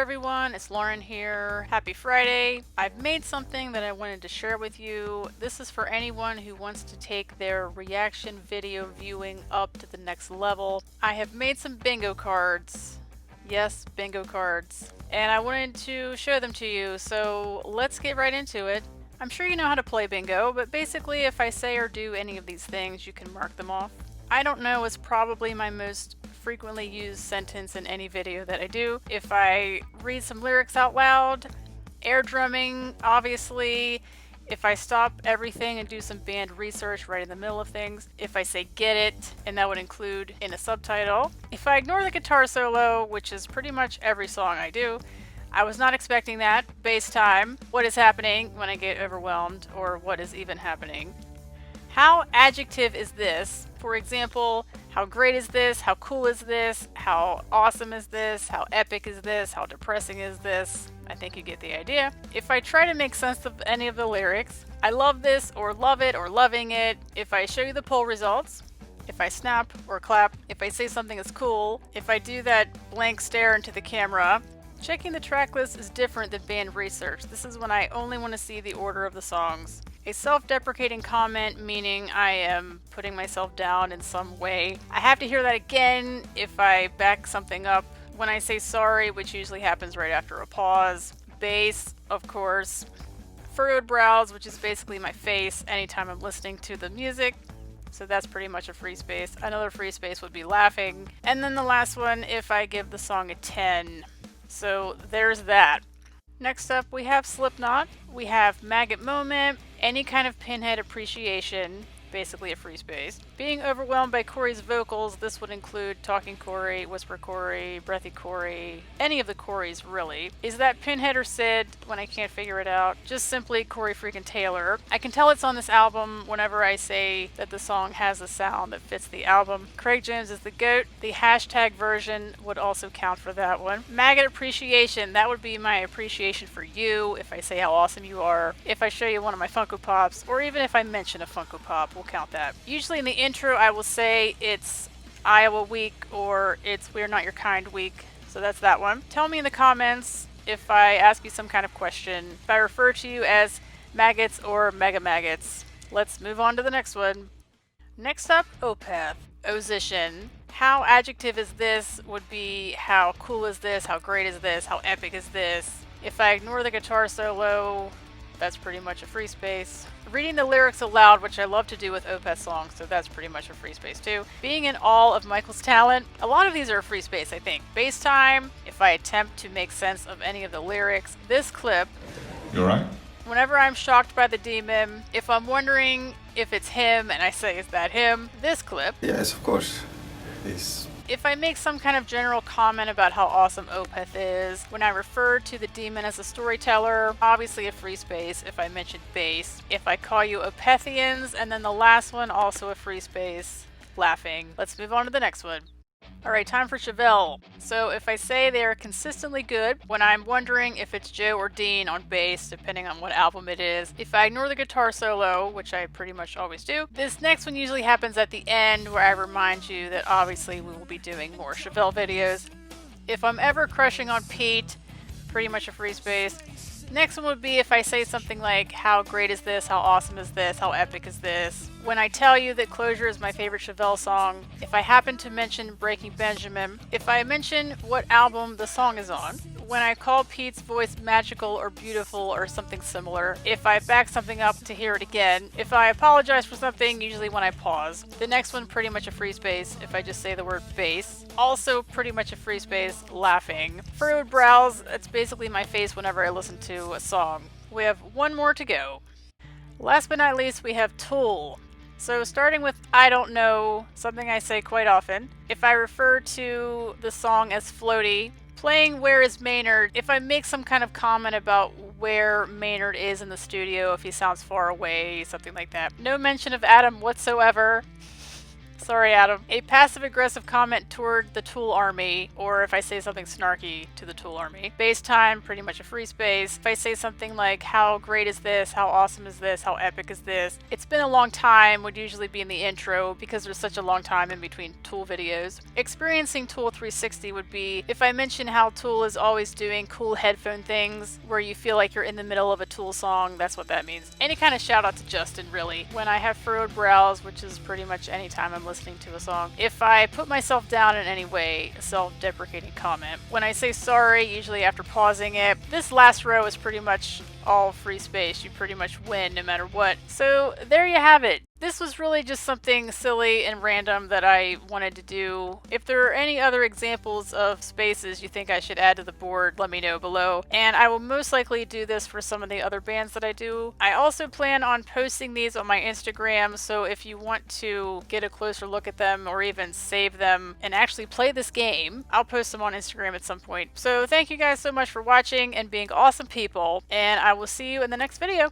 everyone, it's Lauren here. Happy Friday. I've made something that I wanted to share with you. This is for anyone who wants to take their reaction video viewing up to the next level. I have made some bingo cards. Yes, bingo cards. And I wanted to show them to you, so let's get right into it. I'm sure you know how to play bingo, but basically if I say or do any of these things, you can mark them off. I don't know is probably my most frequently used sentence in any video that I do. If I read some lyrics out loud, air drumming, obviously. If I stop everything and do some band research right in the middle of things. If I say get it, and that would include in a subtitle. If I ignore the guitar solo, which is pretty much every song I do. I was not expecting that. Bass time. What is happening when I get overwhelmed, or what is even happening? How adjective is this? For example, how great is this? How cool is this? How awesome is this? How epic is this? How depressing is this? I think you get the idea. If I try to make sense of any of the lyrics, I love this or love it or loving it. If I show you the poll results, if I snap or clap, if I say something is cool, if I do that blank stare into the camera. Checking the track list is different than band research. This is when I only want to see the order of the songs. A self-deprecating comment, meaning I am putting myself down in some way. I have to hear that again if I back something up. When I say sorry, which usually happens right after a pause. Bass, of course. Furrowed brows, which is basically my face anytime I'm listening to the music. So that's pretty much a free space. Another free space would be laughing. And then the last one, if I give the song a 10. So there's that. Next up, we have Slipknot. We have Maggot Moment, any kind of Pinhead appreciation, basically a free space. Being overwhelmed by Corey's vocals, this would include Talking Corey, Whisper Corey, Breathy Corey, any of the Coreys really. Is that Pinhead or Sid when I can't figure it out? Just simply Corey freaking Taylor. I can tell it's on this album whenever I say that the song has a sound that fits the album. Craig Jones is the GOAT. The hashtag version would also count for that one. Maggot appreciation, that would be my appreciation for you if I say how awesome you are, if I show you one of my Funko Pops, or even if I mention a Funko Pop. We'll count that. Usually in the intro I will say it's Iowa week or it's We're Not Your Kind week. So that's that one. Tell me in the comments if I ask you some kind of question, if I refer to you as maggots or mega maggots. Let's move on to the next one. Next up, Opeth. Osition. How adjective is this would be how cool is this, how great is this, how epic is this. If I ignore the guitar solo, that's pretty much a free space. Reading the lyrics aloud, which I love to do with Opeth songs, so that's pretty much a free space too. Being in awe of Michael's talent, a lot of these are a free space, I think. Bass time, if I attempt to make sense of any of the lyrics. This clip. You alright? Whenever I'm shocked by the demon, if I'm wondering if it's him and I say, is that him? This clip. Yes, of course. It's... If I make some kind of general comment about how awesome Opeth is, when I refer to the demon as a storyteller, obviously a free space if I mention bass. If I call you Opethians, and then the last one, also a free space, laughing. Let's move on to the next one. Alright, time for Chevelle. So if I say they're consistently good, when I'm wondering if it's Joe or Dean on bass, depending on what album it is, if I ignore the guitar solo, which I pretty much always do, this next one usually happens at the end where I remind you that obviously we will be doing more Chevelle videos. If I'm ever crushing on Pete, pretty much a free space. Next one would be if I say something like, how great is this, how awesome is this, how epic is this. When I tell you that Closure is my favorite Chevelle song, if I happen to mention Breaking Benjamin, if I mention what album the song is on, when I call Pete's voice magical or beautiful or something similar, if I back something up to hear it again, if I apologize for something, usually when I pause. The next one, pretty much a free space if I just say the word bass. Also pretty much a free space, laughing. Furrowed brows, it's basically my face whenever I listen to a song. We have one more to go. Last but not least, we have Tool. So starting with I don't know, something I say quite often. If I refer to the song as floaty, playing Where is Maynard, if I make some kind of comment about where Maynard is in the studio, if he sounds far away, something like that. No mention of Adam whatsoever. Sorry, Adam. A passive-aggressive comment toward the Tool Army, or if I say something snarky to the Tool Army. Base time, pretty much a free space. If I say something like, how great is this, how awesome is this, how epic is this, it's been a long time would usually be in the intro because there's such a long time in between Tool videos. Experiencing Tool 360 would be if I mention how Tool is always doing cool headphone things where you feel like you're in the middle of a Tool song. That's what that means. Any kind of shout out to Justin, really. When I have furrowed brows, which is pretty much any time I'm listening to a song. If I put myself down in any way, a self-deprecating comment. When I say sorry, usually after pausing it, this last row is pretty much all free space. You pretty much win no matter what. So there you have it. This was really just something silly and random that I wanted to do. If there are any other examples of spaces you think I should add to the board, let me know below. And I will most likely do this for some of the other bands that I do. I also plan on posting these on my Instagram, so if you want to get a closer look at them or even save them and actually play this game, I'll post them on Instagram at some point. So thank you guys so much for watching and being awesome people, and I will see you in the next video.